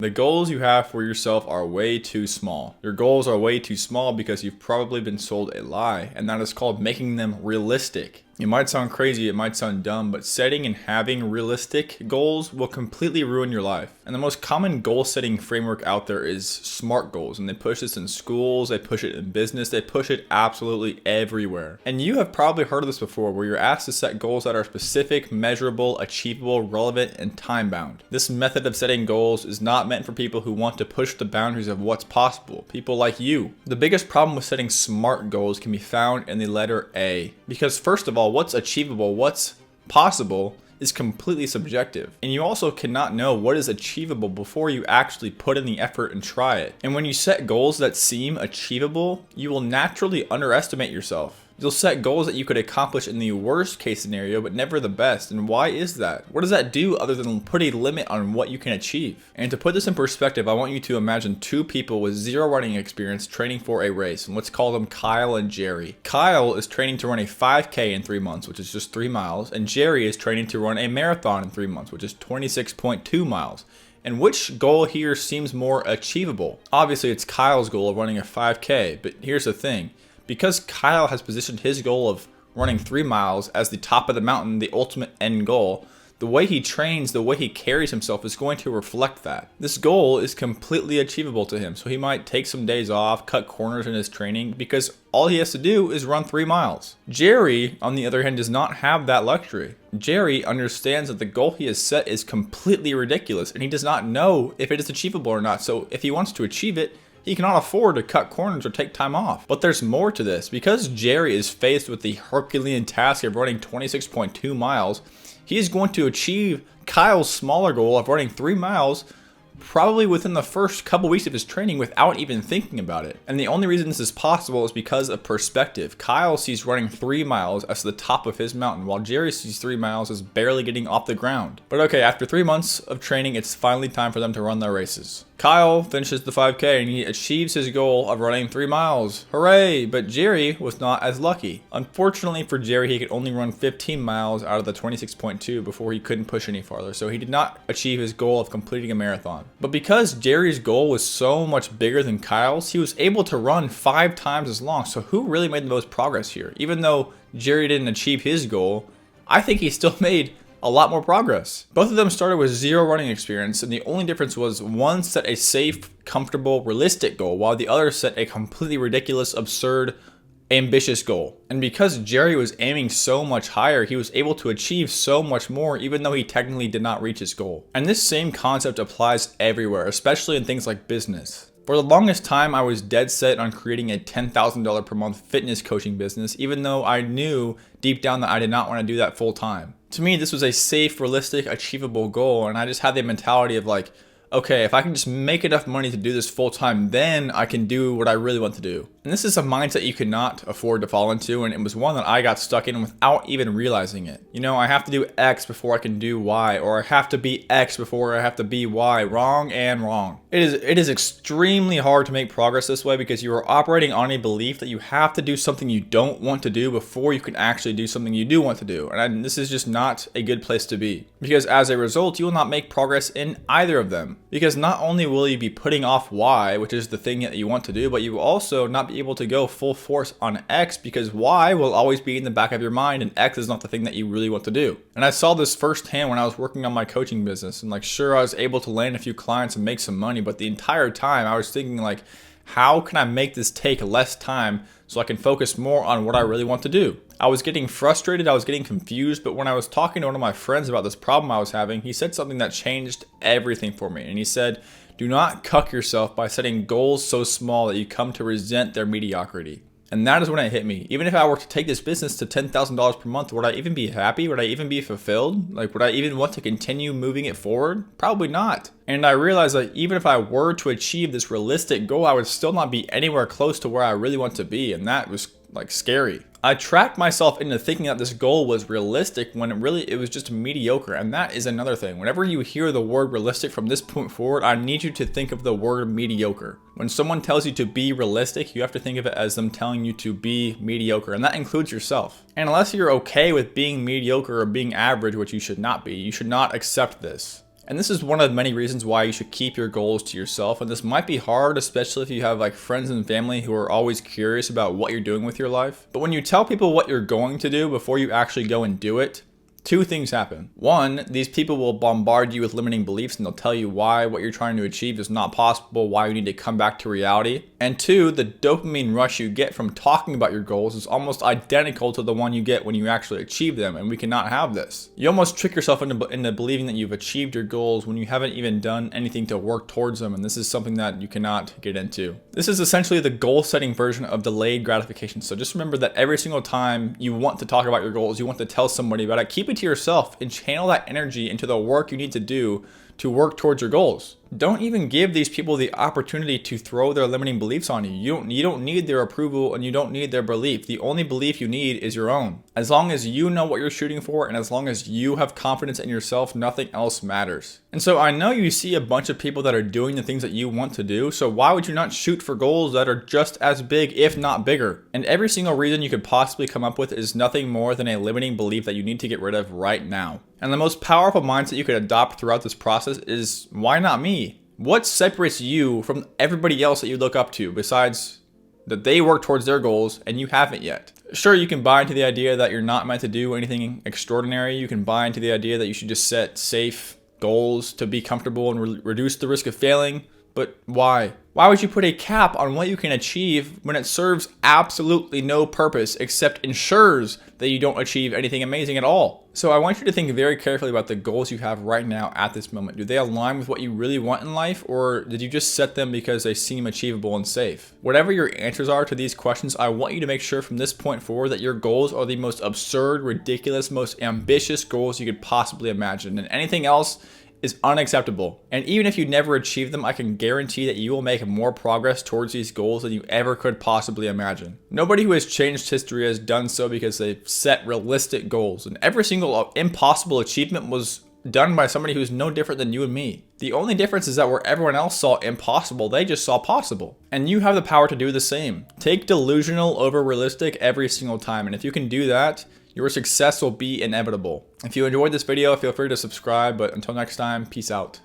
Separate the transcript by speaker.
Speaker 1: The goals you have for yourself are way too small. Your goals are way too small because you've probably been sold a lie, and that is called making them realistic. It might sound crazy, it might sound dumb, but setting and having realistic goals will completely ruin your life. And the most common goal setting framework out there is SMART goals, and they push this in schools, they push it in business, they push it absolutely everywhere. And you have probably heard of this before, where you're asked to set goals that are specific, measurable, achievable, relevant, and time bound. This method of setting goals is not meant for people who want to push the boundaries of what's possible, people like you. The biggest problem with setting SMART goals can be found in the letter A, because first of all, what's achievable, what's possible is completely subjective. And you also cannot know what is achievable before you actually put in the effort and try it. And when you set goals that seem achievable, you will naturally underestimate yourself. You'll set goals that you could accomplish in the worst case scenario, but never the best. And why is that? What does that do other than put a limit on what you can achieve? And to put this in perspective, I want you to imagine two people with zero running experience training for a race. And let's call them Kyle and Jerry. Kyle is training to run a 5K in 3 months, which is just 3 miles. And Jerry is training to run a marathon in 3 months, which is 26.2 miles. And which goal here seems more achievable? Obviously, it's Kyle's goal of running a 5K, but here's the thing. Because Kyle has positioned his goal of running 3 miles as the top of the mountain, the ultimate end goal, the way he trains, the way he carries himself is going to reflect that. This goal is completely achievable to him, so he might take some days off, cut corners in his training, because all he has to do is run 3 miles. Jerry, on the other hand, does not have that luxury. Jerry understands that the goal he has set is completely ridiculous, and he does not know if it is achievable or not, so if he wants to achieve it, he cannot afford to cut corners or take time off. But there's more to this. Because Jerry is faced with the Herculean task of running 26.2 miles, he is going to achieve Kyle's smaller goal of running 3 miles probably within the first couple weeks of his training without even thinking about it. And the only reason this is possible is because of perspective. Kyle sees running 3 miles as the top of his mountain, while Jerry sees 3 miles as barely getting off the ground. But okay, after 3 months of training, it's finally time for them to run their races. Kyle finishes the 5K and he achieves his goal of running 3 miles. Hooray! But Jerry was not as lucky. Unfortunately for Jerry, he could only run 15 miles out of the 26.2 before he couldn't push any farther, so he did not achieve his goal of completing a marathon. But because Jerry's goal was so much bigger than Kyle's, he was able to run 5 times as long. So who really made the most progress here? Even though Jerry didn't achieve his goal, I think he still made a lot more progress. Both of them started with zero running experience, and the only difference was one set a safe, comfortable, realistic goal, while the other set a completely ridiculous, absurd, ambitious goal. And because Jerry was aiming so much higher, he was able to achieve so much more, even though he technically did not reach his goal. And this same concept applies everywhere, especially in things like business. For the longest time, I was dead set on creating a $10,000 per month fitness coaching business, even though I knew deep down that I did not want to do that full time. To me, this was a safe, realistic, achievable goal, and I just had the mentality of like, okay, if I can just make enough money to do this full time, then I can do what I really want to do. And this is a mindset you cannot afford to fall into, and it was one that I got stuck in without even realizing it. You know, I have to do X before I can do Y, or I have to be X before I have to be Y. Wrong and wrong. It is extremely hard to make progress this way because you are operating on a belief that you have to do something you don't want to do before you can actually do something you do want to do. And this is just not a good place to be, because as a result, you will not make progress in either of them. Because not only will you be putting off Y, which is the thing that you want to do, but you will also not be able to go full force on X, because Y will always be in the back of your mind and X is not the thing that you really want to do. And I saw this firsthand when I was working on my coaching business, and like, sure, I was able to land a few clients and make some money, but the entire time I was thinking like, how can I make this take less time so I can focus more on what I really want to do? I was getting frustrated, I was getting confused, but when I was talking to one of my friends about this problem I was having, he said something that changed everything for me. And he said, do not cuck yourself by setting goals so small that you come to resent their mediocrity. And that is when it hit me. Even if I were to take this business to $10,000 per month, would I even be happy? Would I even be fulfilled? Like, would I even want to continue moving it forward? Probably not. And I realized that even if I were to achieve this realistic goal, I would still not be anywhere close to where I really want to be. And that was like scary. I tracked myself into thinking that this goal was realistic when it was just mediocre. And that is another thing. Whenever you hear the word realistic from this point forward, I need you to think of the word mediocre. When someone tells you to be realistic, you have to think of it as them telling you to be mediocre, and that includes yourself. And unless you're okay with being mediocre or being average, which you should not be, you should not accept this. And this is one of many reasons why you should keep your goals to yourself. And this might be hard, especially if you have like friends and family who are always curious about what you're doing with your life. But when you tell people what you're going to do before you actually go and do it, two things happen. One, these people will bombard you with limiting beliefs and they'll tell you why what you're trying to achieve is not possible, why you need to come back to reality. And two, the dopamine rush you get from talking about your goals is almost identical to the one you get when you actually achieve them, and we cannot have this. You almost trick yourself into believing that you've achieved your goals when you haven't even done anything to work towards them, and this is something that you cannot get into. This is essentially the goal-setting version of delayed gratification. So just remember that every single time you want to talk about your goals, you want to tell somebody about it, keep it to yourself and channel that energy into the work you need to do to work towards your goals. Don't even give these people the opportunity to throw their limiting beliefs on you. You don't need their approval and you don't need their belief. The only belief you need is your own. As long as you know what you're shooting for and as long as you have confidence in yourself, nothing else matters. And so I know you see a bunch of people that are doing the things that you want to do, so why would you not shoot for goals that are just as big, if not bigger? And every single reason you could possibly come up with is nothing more than a limiting belief that you need to get rid of right now. And the most powerful mindset you could adopt throughout this process is, why not me? What separates you from everybody else that you look up to besides that they work towards their goals and you haven't yet? Sure, you can buy into the idea that you're not meant to do anything extraordinary. You can buy into the idea that you should just set safe goals to be comfortable and reduce the risk of failing. But why? Why would you put a cap on what you can achieve when it serves absolutely no purpose except ensures that you don't achieve anything amazing at all? So I want you to think very carefully about the goals you have right now at this moment. Do they align with what you really want in life, or did you just set them because they seem achievable and safe? Whatever your answers are to these questions, I want you to make sure from this point forward that your goals are the most absurd, ridiculous, most ambitious goals you could possibly imagine, and anything else is unacceptable. And even if you never achieve them, I can guarantee that you will make more progress towards these goals than you ever could possibly imagine. Nobody who has changed history has done so because they've set realistic goals, and every single impossible achievement was done by somebody who's no different than you and me. The only difference is that where everyone else saw impossible, they just saw possible. And you have the power to do the same. Take delusional over realistic every single time, and if you can do that, your success will be inevitable. If you enjoyed this video, feel free to subscribe, but until next time, peace out.